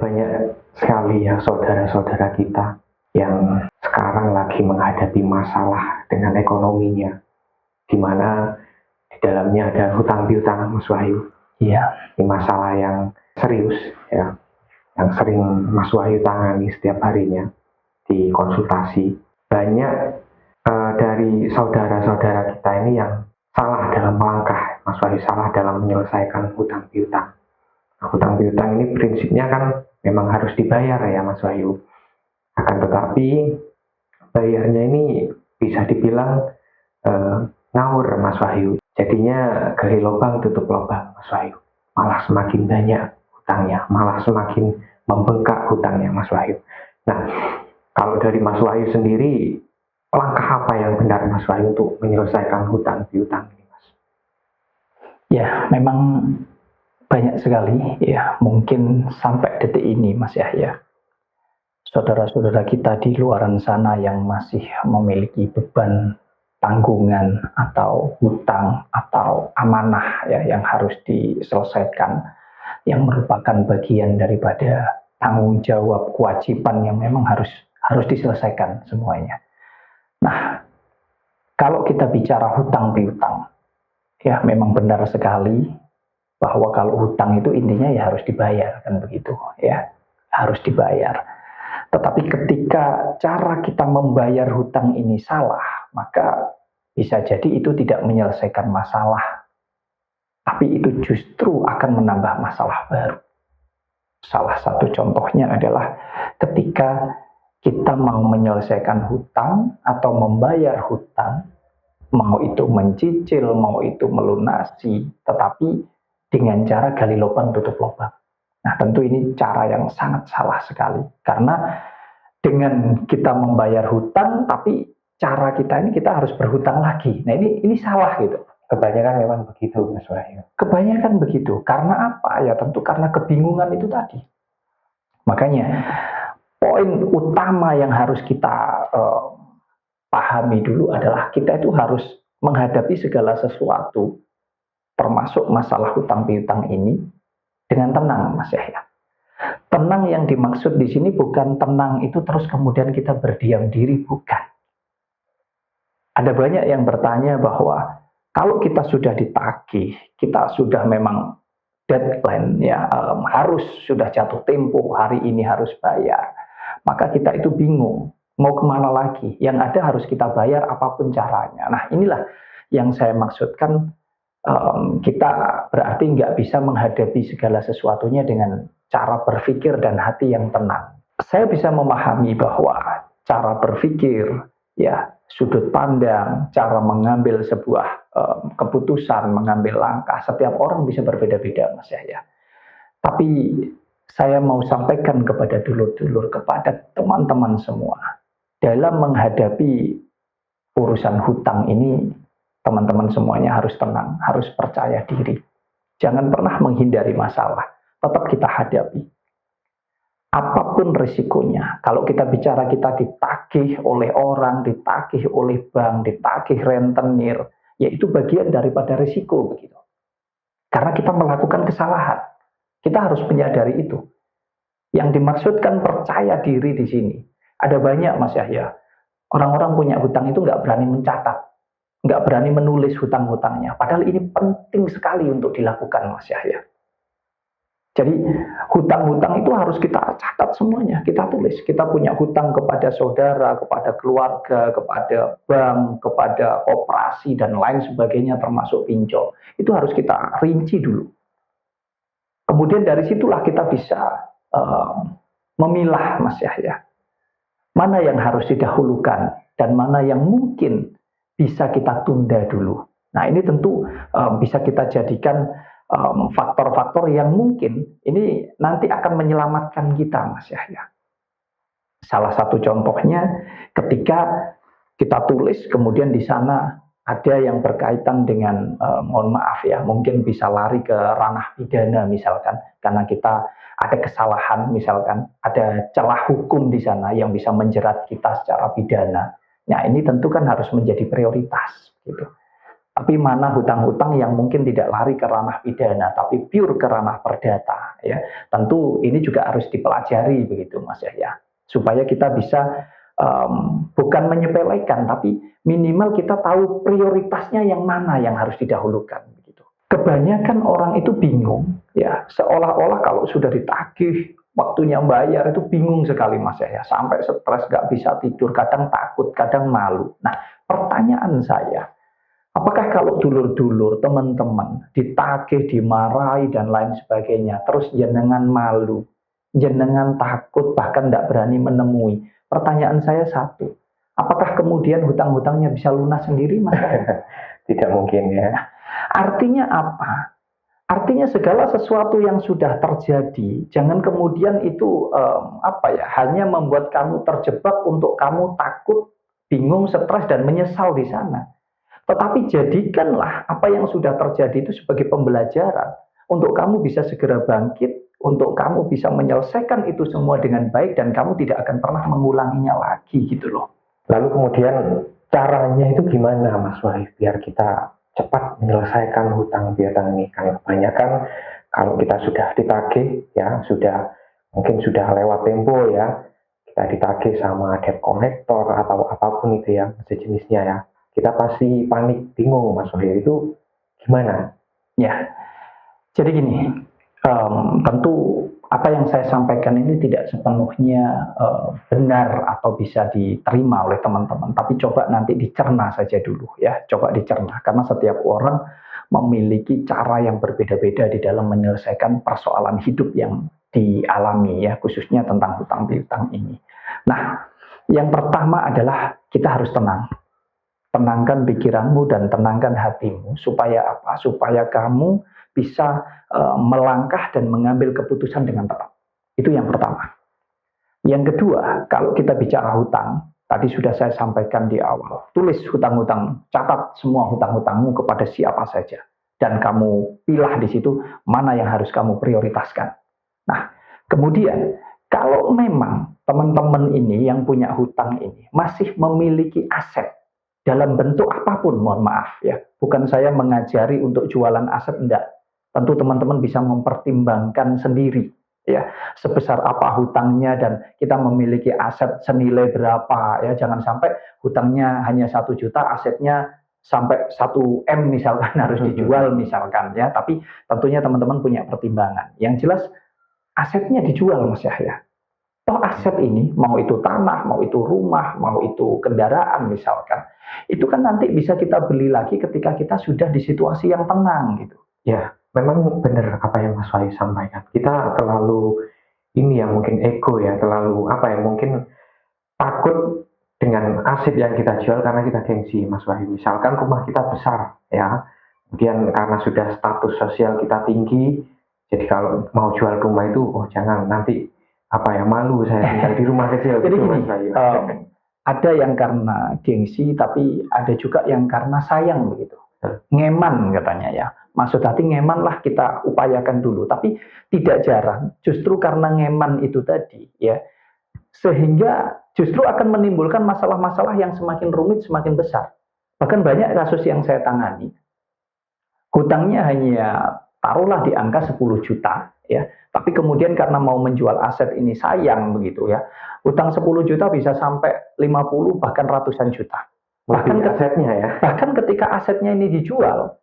banyak sekali ya saudara-saudara kita yang sekarang lagi menghadapi masalah dengan ekonominya, di mana di dalamnya ada hutang piutang, Mas Wahyu. Iya, Ini masalah yang serius ya, yang sering Mas Wahyu tangani setiap harinya di konsultasi. Banyak dari saudara-saudara kita ini yang salah dalam melangkah, Mas Wahyu, salah dalam menyelesaikan hutang piutang. Nah, hutang piutang ini prinsipnya kan memang harus dibayar ya Mas Wahyu. Akan tetapi bayarnya ini bisa dibilang ngawur Mas Wahyu. Jadinya gali lubang tutup lubang Mas Wahyu. Malah semakin banyak hutangnya, malah semakin membengkak hutangnya Mas Wahyu. Nah, kalau dari Mas Wahyu sendiri, langkah apa yang benar Mas Wahyu untuk menyelesaikan hutang piutang ini, Mas? Ya, memang banyak sekali ya, mungkin sampai detik ini Mas Yahya, saudara-saudara kita di luaran sana yang masih memiliki beban tanggungan atau hutang atau amanah ya yang harus diselesaikan, yang merupakan bagian daripada tanggung jawab kewajiban yang memang harus diselesaikan semuanya. Nah, kalau kita bicara hutang piutang, ya memang benar sekali bahwa kalau hutang itu intinya ya harus dibayar, kan begitu ya, harus dibayar. Tetapi ketika cara kita membayar hutang ini salah, maka bisa jadi itu tidak menyelesaikan masalah, tapi itu justru akan menambah masalah baru. Salah satu contohnya adalah ketika kita mau menyelesaikan hutang atau membayar hutang, mau itu mencicil, mau itu melunasi, tetapi dengan cara gali lubang tutup lubang. Nah, tentu ini cara yang sangat salah sekali, karena dengan kita membayar hutang, tapi cara kita ini kita harus berhutang lagi. Nah, ini salah gitu. Kebanyakan memang begitu, Mas Wahyu. Kebanyakan begitu. Karena apa? Ya tentu karena kebingungan itu tadi. Makanya poin utama yang harus kita pahami dulu adalah kita itu harus menghadapi segala sesuatu, termasuk masalah hutang piutang ini, dengan tenang, Mas Yahya. Tenang yang dimaksud di sini bukan tenang itu terus kemudian kita berdiam diri, bukan. Ada banyak yang bertanya bahwa kalau kita sudah ditagih, kita sudah memang deadline ya, harus sudah jatuh tempo, hari ini harus bayar, maka kita itu bingung mau kemana lagi. Yang ada harus kita bayar apapun caranya. Nah, inilah yang saya maksudkan, kita berarti nggak bisa menghadapi segala sesuatunya dengan cara berpikir dan hati yang tenang. Saya bisa memahami bahwa cara berpikir, ya sudut pandang, cara mengambil sebuah keputusan, mengambil langkah, setiap orang bisa berbeda-beda, Mas Yahya. Tapi saya mau sampaikan kepada dulur-dulur, kepada teman-teman semua, dalam menghadapi urusan hutang ini, teman-teman semuanya harus tenang, harus percaya diri. Jangan pernah menghindari masalah, tetap kita hadapi. Apapun risikonya, kalau kita bicara kita ditagih oleh orang, ditagih oleh bank, ditagih rentenir, ya itu bagian daripada risiko begitu. Karena kita melakukan kesalahan, kita harus menyadari itu. Yang dimaksudkan percaya diri di sini, ada banyak Mas Yahya, orang-orang punya hutang itu nggak berani mencatat, nggak berani menulis hutang-hutangnya. Padahal ini penting sekali untuk dilakukan, Mas Yahya. Jadi hutang-hutang itu harus kita catat semuanya, kita tulis. Kita punya hutang kepada saudara, kepada keluarga, kepada bank, kepada koperasi, dan lain sebagainya termasuk pinjol. Itu harus kita rinci dulu. Kemudian dari situlah kita bisa memilah, Mas Yahya, mana yang harus didahulukan dan mana yang mungkin bisa kita tunda dulu. Nah, ini tentu bisa kita jadikan faktor-faktor yang mungkin ini nanti akan menyelamatkan kita, Mas Yahya. Salah satu contohnya ketika kita tulis, kemudian di sana ada yang berkaitan dengan, mohon maaf ya, mungkin bisa lari ke ranah pidana misalkan, karena kita ada kesalahan, misalkan ada celah hukum di sana yang bisa menjerat kita secara pidana. Nah, ini tentu kan harus menjadi prioritas, gitu. Tapi mana hutang-hutang yang mungkin tidak lari ke ranah pidana, tapi pure ke ranah perdata, ya. Tentu ini juga harus dipelajari begitu, Mas Yahya, supaya kita bisa bukan menyepelekan, tapi minimal kita tahu prioritasnya yang mana yang harus didahulukan. Begitu. Kebanyakan orang itu bingung, ya, seolah-olah kalau sudah ditagih waktunya bayar itu bingung sekali, Mas Yahya, sampai stres, nggak bisa tidur, kadang takut, kadang malu. Nah, pertanyaan saya, apakah kalau dulur-dulur, teman-teman, ditagih, dimarahi, dan lain sebagainya, terus jenengan malu, jenengan takut, bahkan tidak berani menemui? Pertanyaan saya satu, apakah kemudian hutang-hutangnya bisa lunas sendiri, Mas? Tidak mungkin ya. Artinya apa? Artinya segala sesuatu yang sudah terjadi, jangan kemudian itu hanya membuat kamu terjebak untuk kamu takut, bingung, stres, dan menyesal di sana. Tetapi jadikanlah apa yang sudah terjadi itu sebagai pembelajaran untuk kamu bisa segera bangkit, untuk kamu bisa menyelesaikan itu semua dengan baik dan kamu tidak akan pernah mengulanginya lagi gitu loh. Lalu kemudian caranya itu gimana, Mas Wahyu, biar kita cepat menyelesaikan hutang piutang ini? Karena kebanyakan kalau kita sudah ditagih, ya mungkin sudah lewat tempo ya, kita ditagih sama debt collector atau apapun itu ya, sejenisnya ya, kita pasti panik, bingung, Mas Wahyu, itu gimana? Ya, jadi gini, tentu apa yang saya sampaikan ini tidak sepenuhnya benar atau bisa diterima oleh teman-teman, tapi coba nanti dicerna saja dulu ya, coba dicerna, karena setiap orang memiliki cara yang berbeda-beda di dalam menyelesaikan persoalan hidup yang dialami ya, khususnya tentang hutang piutang ini. Nah, yang pertama adalah kita harus tenang. Tenangkan pikiranmu dan tenangkan hatimu, supaya apa? Supaya kamu bisa melangkah dan mengambil keputusan dengan tepat. Itu yang pertama. Yang kedua, kalau kita bicara hutang, tadi sudah saya sampaikan di awal, tulis hutang-hutang, catat semua hutang-hutangmu kepada siapa saja, dan kamu pilih di situ mana yang harus kamu prioritaskan. Nah, kemudian kalau memang teman-teman ini yang punya hutang ini masih memiliki aset dalam bentuk apapun, mohon maaf ya, bukan saya mengajari untuk jualan aset, enggak. Tentu teman-teman bisa mempertimbangkan sendiri ya, sebesar apa hutangnya dan kita memiliki aset senilai berapa ya, jangan sampai hutangnya hanya 1 juta, asetnya sampai 1 M misalkan harus dijual misalkan ya, tapi tentunya teman-teman punya pertimbangan. Yang jelas asetnya dijual, Mas Yahya. Toh aset ini, mau itu tanah, mau itu rumah, mau itu kendaraan misalkan, itu kan nanti bisa kita beli lagi ketika kita sudah di situasi yang tenang gitu. Ya, memang benar apa yang Mas Wahyu sampaikan. Kita terlalu ini ya, mungkin ego ya, terlalu mungkin takut dengan aset yang kita jual karena kita gengsi, Mas Wahyu. Misalkan rumah kita besar ya, kemudian karena sudah status sosial kita tinggi, jadi kalau mau jual rumah itu, oh jangan, nanti malu saya tinggal di rumah kecil. Jadi gini, ada yang karena gengsi, tapi ada juga yang karena sayang begitu. Ngeman katanya ya. Maksud hati ngeman lah, kita upayakan dulu. Tapi tidak jarang, justru karena ngeman itu tadi ya, sehingga justru akan menimbulkan masalah-masalah yang semakin rumit, semakin besar. Bahkan banyak kasus yang saya tangani, hutangnya hanya taruhlah di angka 10 juta ya, tapi kemudian karena mau menjual aset ini sayang begitu ya, hutang 10 juta bisa sampai 50 bahkan ratusan juta. Bahkan asetnya ya. Bahkan ketika asetnya ini dijual,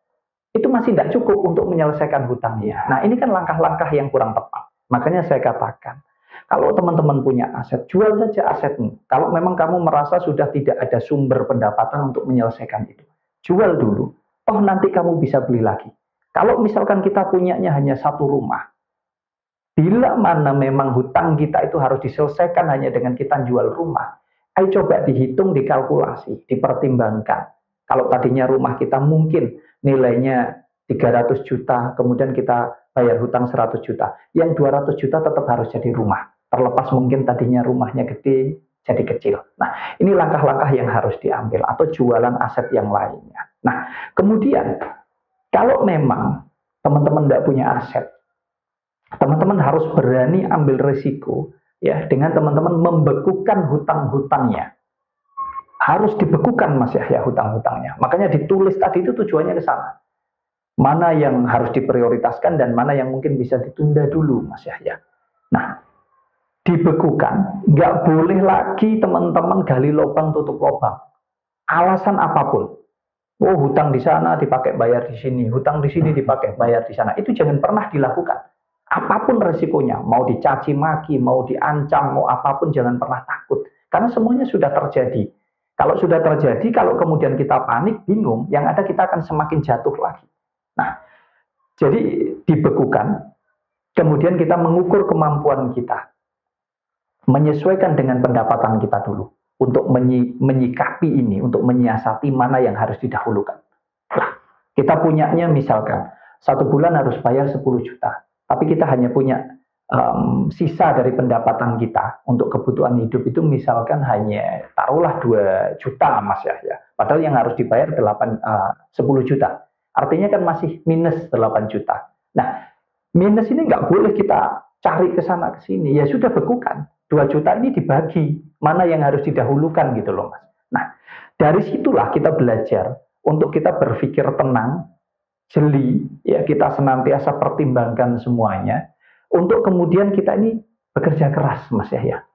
itu masih tidak cukup untuk menyelesaikan hutangnya. Nah, ini kan langkah-langkah yang kurang tepat. Makanya saya katakan, kalau teman-teman punya aset, jual saja asetmu. Kalau memang kamu merasa sudah tidak ada sumber pendapatan untuk menyelesaikan itu, jual dulu. Toh nanti kamu bisa beli lagi. Kalau misalkan kita punyanya hanya 1 rumah, bila mana memang hutang kita itu harus diselesaikan hanya dengan kita jual rumah, ayo coba dihitung, dikalkulasi, dipertimbangkan. Kalau tadinya rumah kita mungkin nilainya 300 juta, kemudian kita bayar hutang 100 juta, yang 200 juta tetap harus jadi rumah. Terlepas mungkin tadinya rumahnya gede, jadi kecil. Nah, ini langkah-langkah yang harus diambil, atau jualan aset yang lainnya. Nah, kemudian kalau memang teman-teman tidak punya aset, teman-teman harus berani ambil risiko ya, dengan teman-teman membekukan hutang-hutangnya. harus dibekukan Mas Yahya hutang-hutangnya. Makanya ditulis tadi itu tujuannya ke sana. Mana yang harus diprioritaskan dan mana yang mungkin bisa ditunda dulu Mas Yahya. Nah, dibekukan, nggak boleh lagi teman-teman gali lubang tutup lubang. Alasan apapun. Oh, hutang di sana dipakai bayar di sini, hutang di sini dipakai bayar di sana. Itu jangan pernah dilakukan. Apapun resikonya, mau dicaci maki, mau diancam, mau apapun jangan pernah takut. Karena semuanya sudah terjadi. Kalau sudah terjadi, kalau kemudian kita panik, bingung, yang ada kita akan semakin jatuh lagi. Nah, jadi dibekukan, kemudian kita mengukur kemampuan kita, menyesuaikan dengan pendapatan kita dulu untuk menyikapi ini, untuk menyiasati mana yang harus didahulukan. Nah, kita punyanya misalkan 1 bulan harus bayar 10 juta, tapi kita hanya punya sisa dari pendapatan kita untuk kebutuhan hidup itu misalkan hanya taruhlah 2 juta Mas Yahya. Padahal yang harus dibayar 10 juta. Artinya kan masih minus 8 juta. Nah, minus ini nggak boleh kita cari ke sana ke sini. Ya sudah bekukan. 2 juta ini dibagi. Mana yang harus didahulukan gitu loh Mas. Nah, dari situlah kita belajar untuk kita berpikir tenang, jeli, ya kita senantiasa pertimbangkan semuanya. Untuk kemudian kita ini bekerja keras Mas Yahya.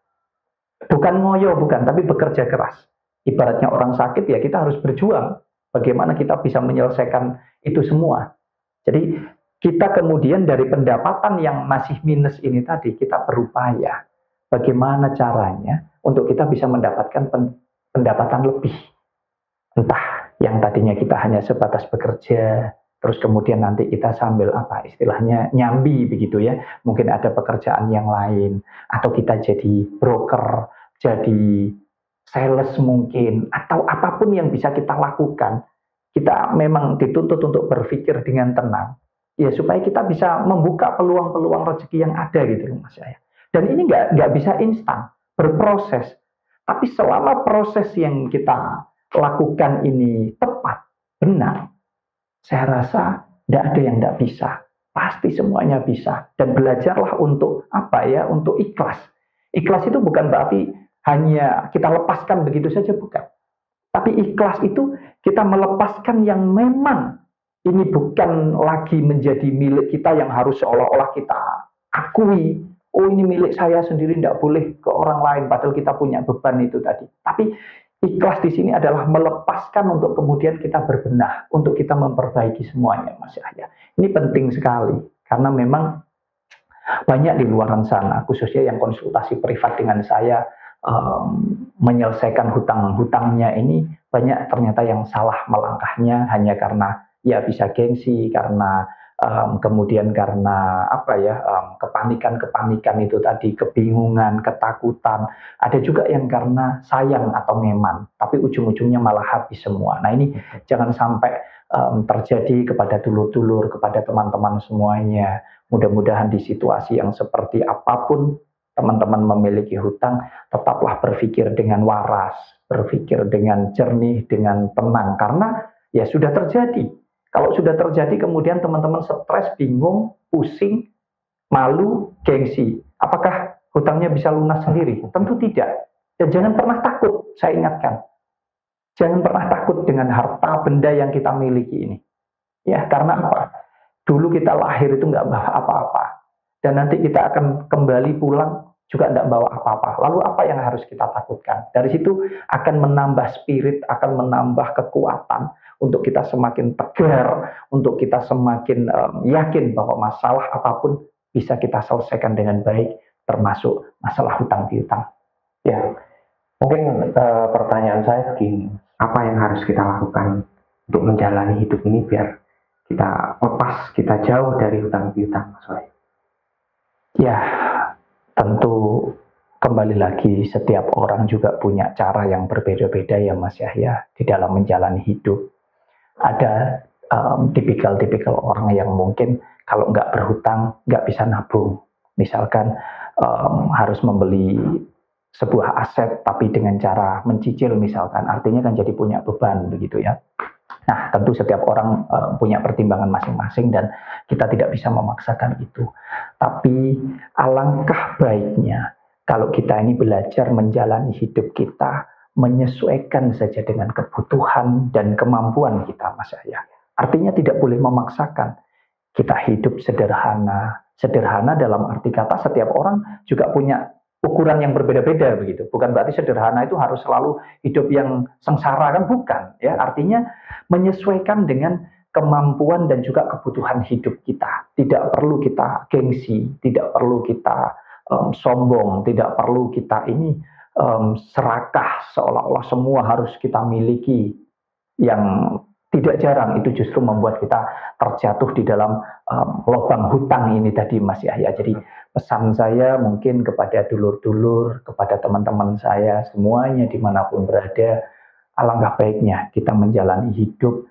Bukan ngoyo, bukan, tapi bekerja keras. Ibaratnya orang sakit ya kita harus berjuang. Bagaimana kita bisa menyelesaikan itu semua. Jadi kita kemudian dari pendapatan yang masih minus ini tadi, kita berupaya. Bagaimana caranya untuk kita bisa mendapatkan pendapatan lebih. Entah yang tadinya kita hanya sebatas bekerja, terus kemudian nanti kita sambil apa istilahnya nyambi begitu ya, mungkin ada pekerjaan yang lain, atau kita jadi broker, jadi sales mungkin, atau apapun yang bisa kita lakukan, kita memang dituntut untuk berpikir dengan tenang, ya supaya kita bisa membuka peluang-peluang rezeki yang ada gitu loh Mas Yahya. Dan ini nggak bisa instan, berproses. Tapi selama proses yang kita lakukan ini tepat, benar, saya rasa tidak ada yang tidak bisa. Pasti semuanya bisa. Dan belajarlah untuk apa ya? Untuk ikhlas. Ikhlas itu bukan berarti hanya kita lepaskan begitu saja, bukan. Tapi ikhlas itu kita melepaskan yang memang ini bukan lagi menjadi milik kita yang harus seolah-olah kita akui. Oh ini milik saya sendiri, tidak boleh ke orang lain. Padahal kita punya beban itu tadi. Tapi ikhlas di sini adalah melepaskan untuk kemudian kita berbenah, untuk kita memperbaiki semuanya, Mas Yahya. Ini penting sekali, karena memang banyak di luar sana, khususnya yang konsultasi privat dengan saya, menyelesaikan hutang-hutangnya ini, banyak ternyata yang salah melangkahnya hanya karena ya bisa gengsi, karena kemudian karena apa ya kepanikan itu tadi, kebingungan, ketakutan. Ada juga yang karena sayang atau ngeman, tapi ujung-ujungnya malah habis semua. Nah ini jangan sampai terjadi kepada dulur-dulur, kepada teman-teman semuanya. Mudah-mudahan di situasi yang seperti apapun teman-teman memiliki hutang, tetaplah berpikir dengan waras, berpikir dengan jernih, dengan tenang, karena ya sudah terjadi. Kalau sudah terjadi kemudian teman-teman stres, bingung, pusing, malu, gengsi. Apakah hutangnya bisa lunas sendiri? Tentu tidak. Dan jangan pernah takut, saya ingatkan. Jangan pernah takut dengan harta benda yang kita miliki ini. Ya, karena apa? Dulu kita lahir itu nggak bawa apa-apa. Dan nanti kita akan kembali pulang juga tidak bawa apa-apa. Lalu apa yang harus kita takutkan? Dari situ akan menambah spirit, akan menambah kekuatan untuk kita semakin tegar, untuk kita semakin yakin bahwa masalah apapun bisa kita selesaikan dengan baik, termasuk masalah hutang piutang. Ya, mungkin pertanyaan saya begini, apa yang harus kita lakukan untuk menjalani hidup ini biar kita lepas, kita jauh dari hutang piutang, Mas Wahyu? Ya, tentu kembali lagi setiap orang juga punya cara yang berbeda-beda ya Mas Yahya di dalam menjalani hidup. Ada tipikal-tipikal orang yang mungkin kalau nggak berhutang nggak bisa nabung. Misalkan harus membeli sebuah aset tapi dengan cara mencicil misalkan, artinya kan jadi punya beban begitu ya. Nah tentu setiap orang punya pertimbangan masing-masing dan kita tidak bisa memaksakan itu. Tapi alangkah baiknya kalau kita ini belajar menjalani hidup kita menyesuaikan saja dengan kebutuhan dan kemampuan kita, Mas Yahya. Artinya tidak boleh memaksakan. Kita hidup sederhana. Sederhana dalam arti kata setiap orang juga punya ukuran yang berbeda-beda begitu. Bukan berarti sederhana itu harus selalu hidup yang sengsara, kan bukan, ya. Artinya menyesuaikan dengan kemampuan dan juga kebutuhan hidup kita. Tidak perlu kita gengsi, tidak perlu kita sombong, tidak perlu kita ini serakah seolah-olah semua harus kita miliki. Yang tidak jarang itu justru membuat kita terjatuh di dalam lubang hutang ini tadi, Mas Yahya. Jadi pesan saya mungkin kepada dulur-dulur, kepada teman-teman saya semuanya dimanapun berada, alangkah baiknya kita menjalani hidup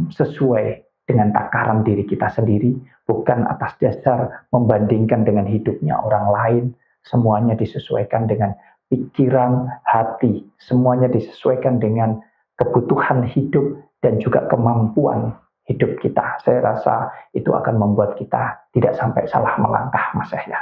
sesuai dengan takaran diri kita sendiri, bukan atas dasar membandingkan dengan hidupnya orang lain. Semuanya disesuaikan dengan pikiran, hati, semuanya disesuaikan dengan kebutuhan hidup dan juga kemampuan hidup kita. Saya rasa itu akan membuat kita tidak sampai salah melangkah, Mas Yahya.